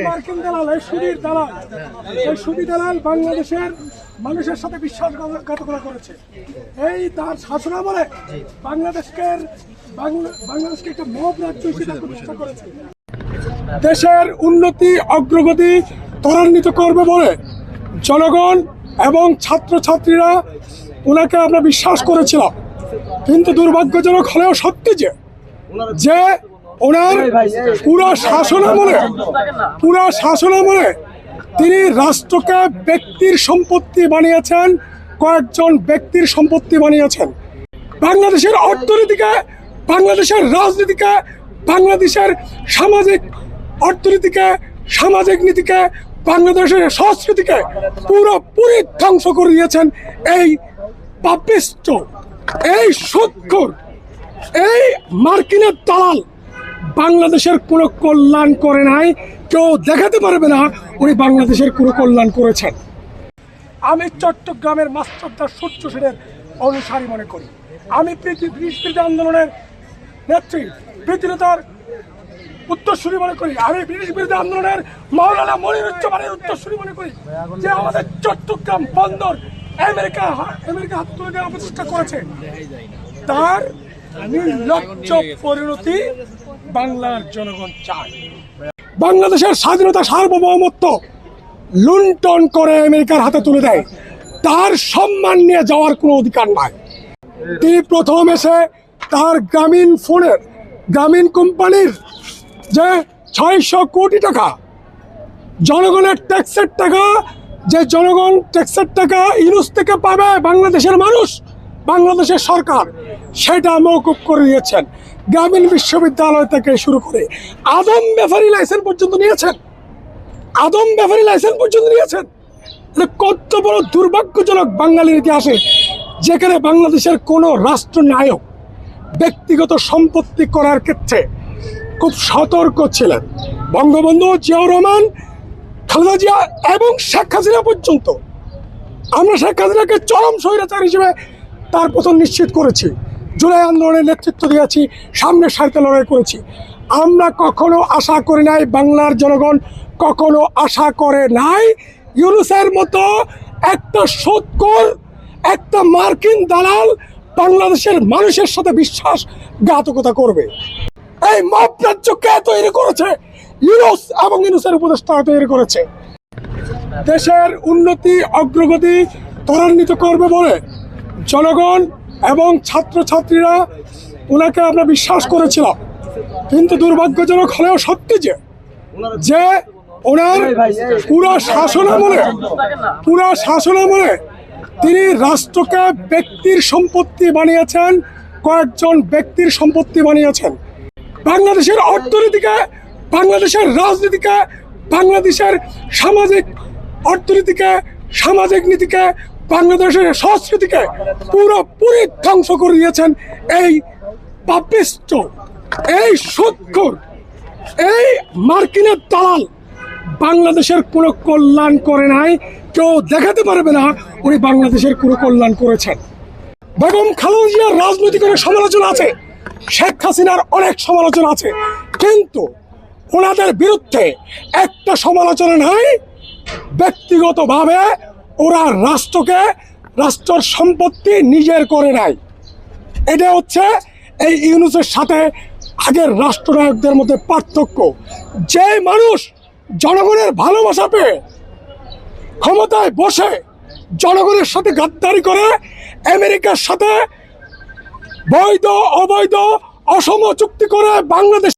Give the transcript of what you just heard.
মার্কিন দালাল, এই সুদীর দালাল, এই সুদী দালাল বাংলাদেশের মানুষের সাথে বিশ্বাসঘাতকতা করেছে। এই তার শাসনামলে বাংলাদেশকে একটা মব রাজ্য হিসেবে প্রতিষ্ঠা করেছে। দেশের উন্নতি অগ্রগতি ত্বরান্বিত করবে বলে জনগণ এবং ছাত্রছাত্রীরা ওনাকে আমরা বিশ্বাস করেছিলাম, কিন্তু দুর্ভাগ্যজনক হলেও সত্যি যে ওনার পুরা শাসনামলে তিনি রাষ্ট্রকে ব্যক্তির সম্পত্তি বানিয়েছেন, কয়েকজন ব্যক্তির সম্পত্তি বানিয়েছেন। বাংলাদেশের অর্থনীতিকে, বাংলাদেশের রাজনীতিকে, বাংলাদেশের সামাজিক অর্থনীতিকে, সামাজিক নীতিকে, বাংলাদেশের সংস্কৃতিকে পুরোপুরি ধ্বংস করে দিয়েছেন এই পাপিষ্ট, এই সুদখোর, এই মার্কিনের দালাল। বাংলাদেশের কোনো কল্যাণ করে নাই, কেউ দেখাতে পারবে না উনি বাংলাদেশের কোনো কল্যাণ করেছেন। আমি চট্টগ্রামের মাস্টারদার সূর্য সেনের অনুসারী মনে করি। আমি ব্রিটিশ বিরোধী আন্দোলনের নেত্রী প্রীতিলতার উত্তরসূরি মনে করি। আমি ব্রিটিশ বিরোধী আন্দোলনের মাওলানা মনিরুজ্জামানের উত্তরসূরি মনে করি, যে আমাদের চট্টগ্রাম বন্দর আমেরিকা হাত তুলে দেওয়ার প্রচেষ্টা করেছে। তার নির্লজ্জ পরিণতি বাংলার জনগণ চায়। বাংলাদেশের স্বাধীনতা সার্বভৌমত্ব লুণ্ঠন করে আমেরিকার হাতে তুলে দেয়, তার সম্মান নিয়ে যাওয়ার কোনো অধিকার নাই। তিনি প্রথম এসে তার গ্রামীণ কোম্পানির যে 600 কোটি টাকা জনগণের ট্যাক্সের টাকা, যে জনগণ ট্যাক্সের টাকা ইউনুস থেকে পাবে বাংলাদেশের মানুষ, বাংলাদেশের সরকার, সেটা মওকুফ করে দিয়েছেন। গ্রামীণ বিশ্ববিদ্যালয় থেকে শুরু করে আদম ব্যাপারী লাইসেন্স পর্যন্ত নিয়েছেন। কত বড় দুর্ভাগ্যজনক বাঙালির ইতিহাসে, যেখানে বাংলাদেশের কোনো রাষ্ট্রনায়ক ব্যক্তিগত সম্পত্তি করার ক্ষেত্রে খুব সতর্ক ছিলেন। বঙ্গবন্ধু, জিয়াউর রহমান, খালেদা জিয়া এবং শেখ হাসিনা পর্যন্ত। আমরা শেখ হাসিনাকে চরম স্বৈরাচার হিসেবে তার পতন নিশ্চিত করেছি, জুলাই আন্দোলনের নেতৃত্ব দিয়েছি, সামনের সারিতে লড়াই করেছি। আমরা কখনো আশা করি নাই, বাংলার জনগণ কখনো আশা করে নাই ইউনুসের মতো একটা সুদখোর, একটা মার্কিন দালাল বাংলাদেশের মানুষের সাথে বিশ্বাসঘাতকতা করবে। এই মব রাজ্য কে তৈরি করেছে? ইউনুস এবং ইউনুসের উপদেষ্টারা তৈরি করেছে। দেশের উন্নতি অগ্রগতি ত্বরান্বিত করবে বলে জনগণ এবং ছাত্রছাত্রীরা ওনাকে আমরা বিশ্বাস করেছিলাম, কিন্তু দুর্ভাগ্যজনক হলেও সত্যি যে ওনার পুরা শাসনামলে তিনি রাষ্ট্রকে ব্যক্তির সম্পত্তি বানিয়েছেন, কয়েকজন ব্যক্তির সম্পত্তি বানিয়েছেন। বাংলাদেশের অর্থনীতিকে, বাংলাদেশের রাজনীতিকে, বাংলাদেশের সামাজিক অর্থনীতিকে, সামাজিক নীতিকে, বাংলাদেশের সংস্কৃতিকে পুরোপুরি ধ্বংস করে দিয়েছেন এই পাপিষ্ট, এই সুদখোর, এই মার্কিনের দালাল। বাংলাদেশের কোনো কল্যাণ করে নাই, কেউ দেখাতে পারবে না উনি বাংলাদেশের কোনো কল্যাণ করেছেন। বেগম খালেদা জিয়ার রাজনৈতিক অনেক সমালোচনা আছে, শেখ হাসিনার অনেক সমালোচনা আছে, কিন্তু ওনাদের বিরুদ্ধে একটা সমালোচনা নাই। ব্যক্তিগতভাবে ওরা রাষ্ট্রের সম্পত্তি নিজের করে নাই। এটা হচ্ছে এই ইউনুসের সাথে আগের রাষ্ট্রনায়কদের মধ্যে পার্থক্য। যে মানুষ জনগণের ভালোবাসা পেয়ে ক্ষমতায় বসে জনগণের সাথে গাদ্দারি করে, আমেরিকার সাথে বৈধ অবৈধ অসম চুক্তি করে বাংলাদেশ